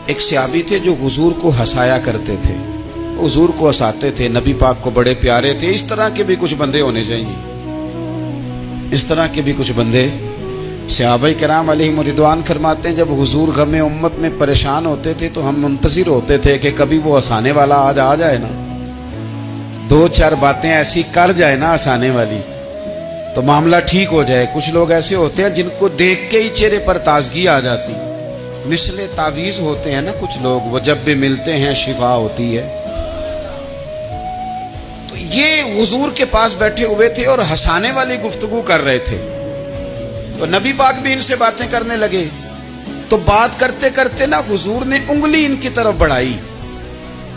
ایک صحابی تھے جو حضور کو ہنسایا کرتے تھے، حضور کو ہنساتے تھے، نبی پاک کو بڑے پیارے تھے۔ اس طرح کے بھی کچھ بندے ہونے چاہیے، اس طرح کے بھی کچھ بندے۔ صحابہ کرام علیہم رضوان فرماتے ہیں جب حضور غم امت میں پریشان ہوتے تھے تو ہم منتظر ہوتے تھے کہ کبھی وہ ہنسانے والا آج آ جائے نا، دو چار باتیں ایسی کر جائے نا ہنسانے والی تو معاملہ ٹھیک ہو جائے۔ کچھ لوگ ایسے ہوتے ہیں جن کو دیکھ کے ہی چہرے پر تازگی آ جاتی، مثل تعویذ ہوتے ہیں نا کچھ لوگ، وہ جب بھی ملتے ہیں شفا ہوتی ہے۔ تو یہ حضور کے پاس بیٹھے ہوئے تھے اور ہنسانے والی گفتگو کر رہے تھے، تو نبی پاک بھی ان سے باتیں کرنے لگے۔ تو بات کرتے کرتے نا حضور نے انگلی ان کی طرف بڑھائی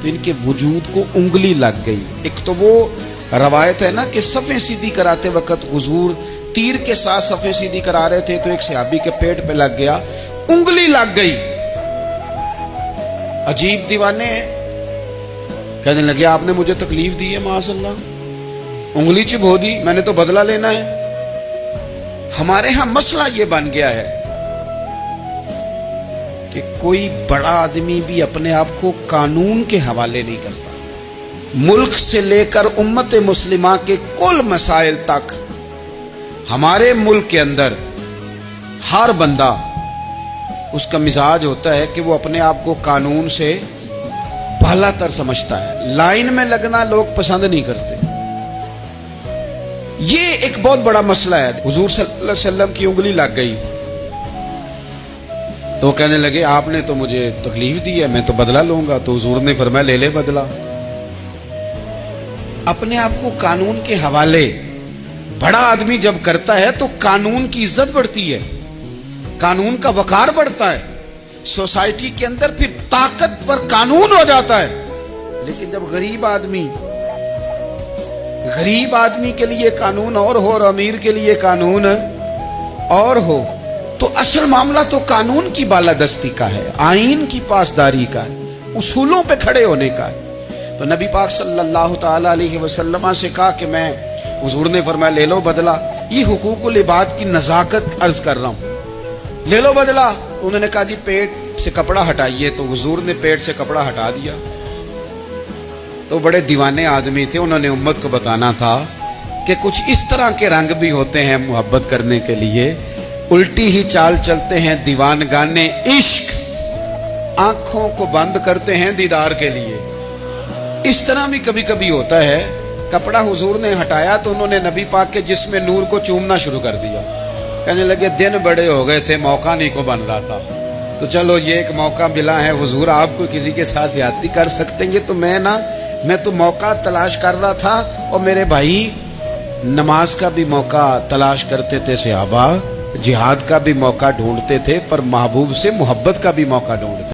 تو ان کے وجود کو انگلی لگ گئی۔ ایک تو وہ روایت ہے نا کہ صفیں سیدھی کراتے وقت حضور تیر کے ساتھ صفیں سیدھی کرا رہے تھے تو ایک صحابی کے پیٹ پہ لگ گیا، انگلی لگ گئی۔ عجیب دیوانے کہنے لگے آپ نے مجھے تکلیف دی ہے، معاذ اللہ انگلی چبھو دی، میں نے تو بدلہ لینا ہے۔ ہمارے ہاں مسئلہ یہ بن گیا ہے کہ کوئی بڑا آدمی بھی اپنے آپ کو قانون کے حوالے نہیں کرتا۔ ملک سے لے کر امت مسلمہ کے کل مسائل تک ہمارے ملک کے اندر ہر بندہ اس کا مزاج ہوتا ہے کہ وہ اپنے آپ کو قانون سے بالا تر سمجھتا ہے۔ لائن میں لگنا لوگ پسند نہیں کرتے۔ یہ ایک بہت بڑا مسئلہ ہے۔ حضور صلی اللہ علیہ وسلم کی انگلی لگ گئی تو کہنے لگے آپ نے تو مجھے تکلیف دی ہے، میں تو بدلہ لوں گا۔ تو حضور نے فرمایا لے لے بدلہ۔ اپنے آپ کو قانون کے حوالے بڑا آدمی جب کرتا ہے تو قانون کی عزت بڑھتی ہے، قانون کا وقار بڑھتا ہے، سوسائٹی کے اندر پھر طاقتور قانون ہو جاتا ہے۔ لیکن جب غریب آدمی کے لیے قانون اور ہو اور امیر کے لیے قانون اور ہو تو اصل معاملہ تو قانون کی بالادستی کا ہے، آئین کی پاسداری کا ہے، اصولوں پہ کھڑے ہونے کا ہے۔ تو نبی پاک صلی اللہ تعالی علیہ وسلم سے کہا کہ میں، حضور نے فرمایا لے لو بدلہ۔ یہ حقوق العباد کی نزاکت عرض کر رہا ہوں، لے لو بدلہ۔ انہوں نے کہا جی پیٹ سے کپڑا ہٹائیے، تو حضور نے پیٹ سے کپڑا ہٹا دیا۔ تو بڑے دیوانے آدمی تھے، انہوں نے امت کو بتانا تھا کہ کچھ اس طرح کے رنگ بھی ہوتے ہیں محبت کرنے کے لیے، الٹی ہی چال چلتے ہیں دیوان گانے عشق، آنکھوں کو بند کرتے ہیں دیدار کے لیے۔ اس طرح بھی کبھی کبھی ہوتا ہے۔ کپڑا حضور نے ہٹایا تو انہوں نے نبی پاک کے جسم نور کو چومنا شروع کر دیا، کہنے لگے دن بڑے ہو گئے تھے، موقع نہیں کو بن رہا تھا، تو چلو یہ ایک موقع ملا ہے، حضور آپ کو کسی کے ساتھ زیادتی کر سکتے ہیں تو میں تو موقع تلاش کر رہا تھا۔ اور میرے بھائی نماز کا بھی موقع تلاش کرتے تھے صحابہ، جہاد کا بھی موقع ڈھونڈتے تھے، پر محبوب سے محبت کا بھی موقع ڈھونڈتے